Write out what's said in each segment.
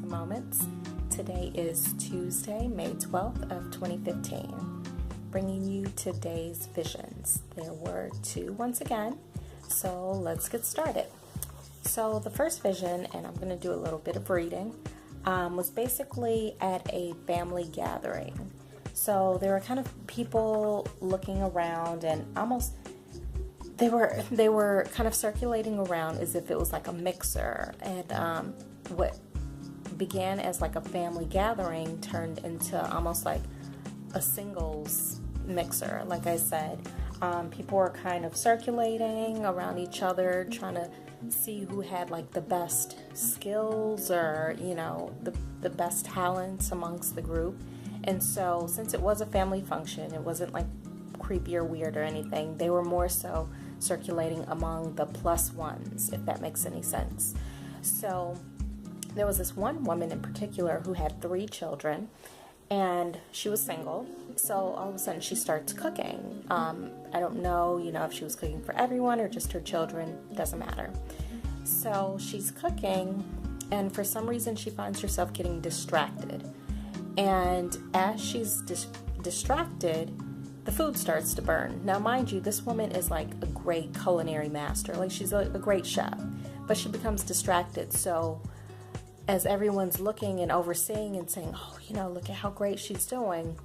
Moments. Today is Tuesday, May 12th of 2015. Bringing you today's visions. There were two once again, so let's get started. So the first vision, and I'm going to do a little bit of reading, was basically at a family gathering. So there were kind of people looking around and almost they were kind of circulating around as if it was like a mixer, and what began as like a family gathering turned into almost like a singles mixer. Like I said, people were kind of circulating around each other, trying to see who had like the best skills or, the best talents amongst the group. And so since it was a family function, it wasn't like creepy or weird or anything. They were more so circulating among the plus ones, if that makes any sense. So there was this one woman in particular who had 3 children, and she was single. So all of a sudden she starts cooking. I don't know, if she was cooking for everyone or just her children. Doesn't matter. So she's cooking, and for some reason she finds herself getting distracted. And as she's distracted, the food starts to burn. Now, mind you, this woman is like a great culinary master. Like, she's a great chef, but she becomes distracted. So as everyone's looking and overseeing and saying, oh, look at how great she's doing,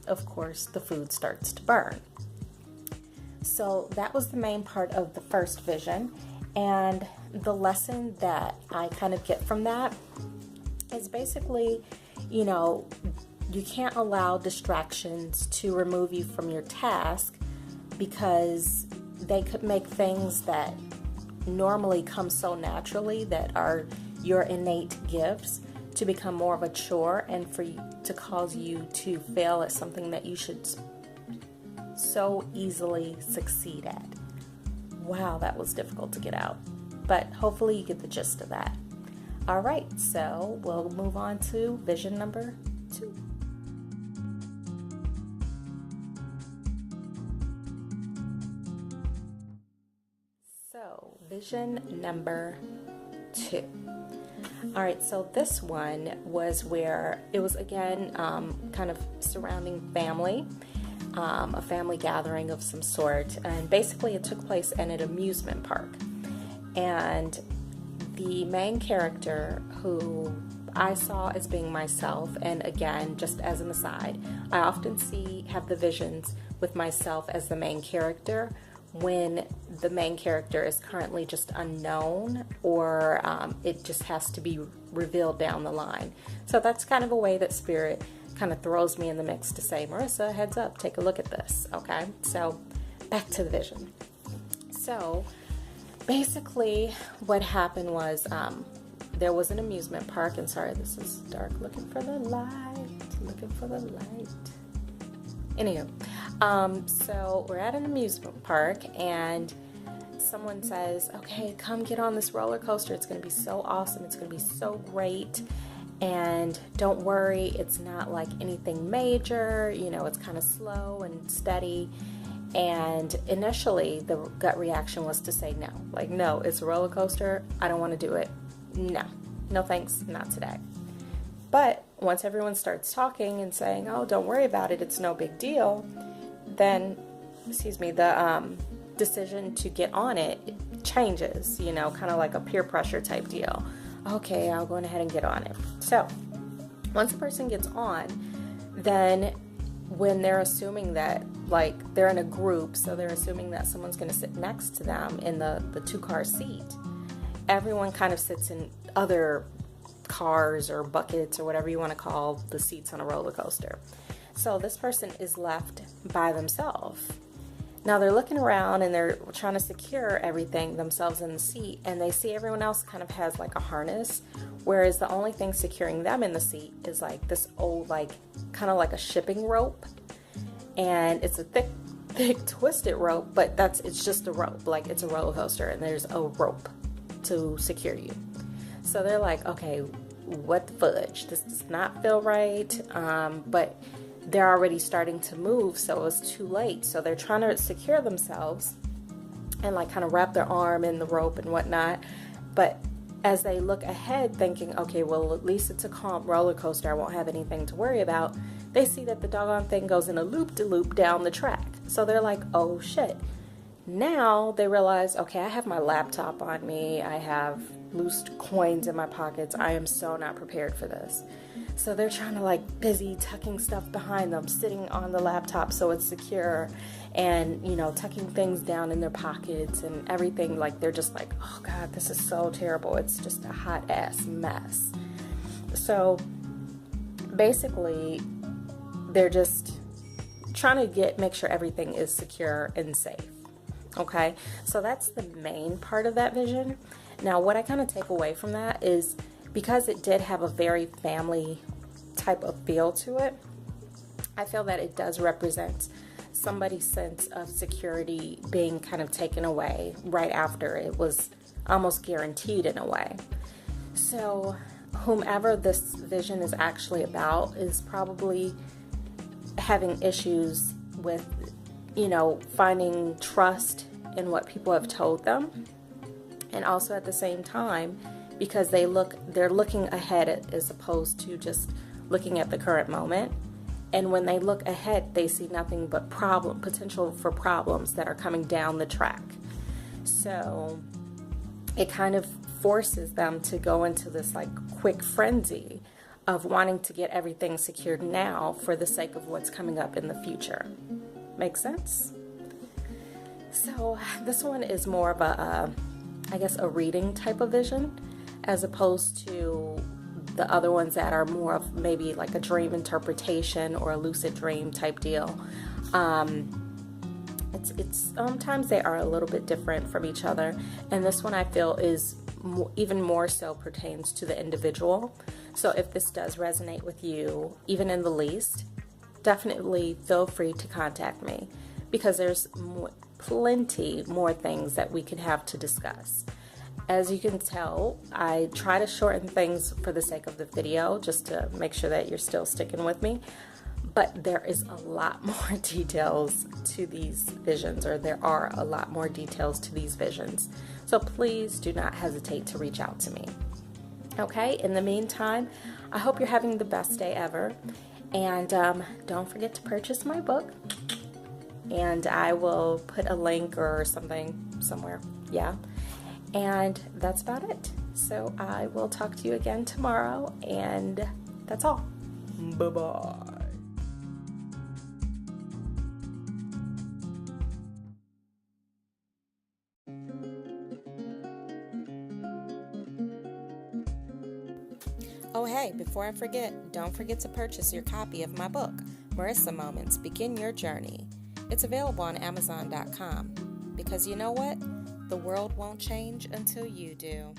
of course, the food starts to burn. So that was the main part of the first vision. And the lesson that I kind of get from that is basically, you can't allow distractions to remove you from your task, because they could make things that normally come so naturally, that are your innate gifts, to become more of a chore, and for you to cause you to fail at something that you should so easily succeed at. Wow, that was difficult to get out, but hopefully you get the gist of that. All right, so we'll move on to vision number 2. So, vision number 2. All right, so this one was where it was again kind of surrounding family, a family gathering of some sort, and basically it took place in an amusement park. And the main character, who I saw as being myself, and again, just as an aside, I often have the visions with myself as the main character when the main character is currently just unknown, or it just has to be revealed down the line. So that's kind of a way that Spirit kind of throws me in the mix to say, Marissa, heads up, take a look at this, okay? So back to the vision. So basically what happened was there was an amusement park, and sorry, this is dark, looking for the light. Anywho, so we're at an amusement park, and someone says, okay, come get on this roller coaster. It's going to be so awesome. It's going to be so great. And don't worry, it's not like anything major. It's kind of slow and steady. And initially, the gut reaction was to say no. Like, no, it's a roller coaster. I don't want to do it. No thanks, not today. But once everyone starts talking and saying, oh, don't worry about it, it's no big deal, then, the decision to get on it changes, kind of like a peer pressure type deal. Okay, I'll go ahead and get on it. So once a person gets on, then when they're assuming that, like, they're in a group, so they're assuming that someone's going to sit next to them in the 2-car seat, everyone kind of sits in other cars or buckets or whatever you want to call the seats on a roller coaster. So this person is left by themselves. Now they're looking around and they're trying to secure everything themselves in the seat, and they see everyone else kind of has like a harness, whereas the only thing securing them in the seat is like this old, like, kind of like a shipping rope, and it's a thick twisted rope, but it's just a rope. Like, it's a roller coaster and there's a rope to secure you. So they're like, okay, what the fudge? This does not feel right. But they're already starting to move, so it's too late. So they're trying to secure themselves and like kind of wrap their arm in the rope and whatnot. But as they look ahead thinking, okay, well, at least it's a calm roller coaster, I won't have anything to worry about, they see that the doggone thing goes in a loop-de-loop down the track. So they're like, oh shit. Now they realize, okay, I have my laptop on me, I have loose coins in my pockets, I am so not prepared for this. So they're trying to like busy tucking stuff behind them, sitting on the laptop so it's secure, and tucking things down in their pockets and everything. Like they're just like, oh God, this is so terrible. It's just a hot ass mess. So basically they're just trying to make sure everything is secure and safe. Okay, so that's the main part of that vision. Now what I kind of take away from that is, because it did have a very family type of feel to it, I feel that it does represent somebody's sense of security being kind of taken away right after it was almost guaranteed in a way. So whomever this vision is actually about is probably having issues with, finding trust in what people have told them. And also at the same time, because they're looking ahead as opposed to just looking at the current moment. And when they look ahead, they see nothing but potential for problems that are coming down the track. So it kind of forces them to go into this like quick frenzy of wanting to get everything secured now for the sake of what's coming up in the future. Make sense? So this one is more of a reading type of vision, as opposed to the other ones that are more of maybe like a dream interpretation or a lucid dream type deal. It's sometimes they are a little bit different from each other, and this one I feel is even more so pertains to the individual. So if this does resonate with you, even in the least, definitely feel free to contact me, because there's plenty more things that we could have to discuss. As you can tell, I try to shorten things for the sake of the video, just to make sure that you're still sticking with me. But there is a lot more details to these visions, or there are a lot more details to these visions. So please do not hesitate to reach out to me. Okay, in the meantime, I hope you're having the best day ever. And don't forget to purchase my book. And I will put a link or something somewhere. Yeah. And that's about it. So I will talk to you again tomorrow, and that's all. Bye-bye. Oh hey, before I forget, don't forget to purchase your copy of my book, Marisa Moments, Begin Your Journey. It's available on Amazon.com. Because you know what? The world won't change until you do.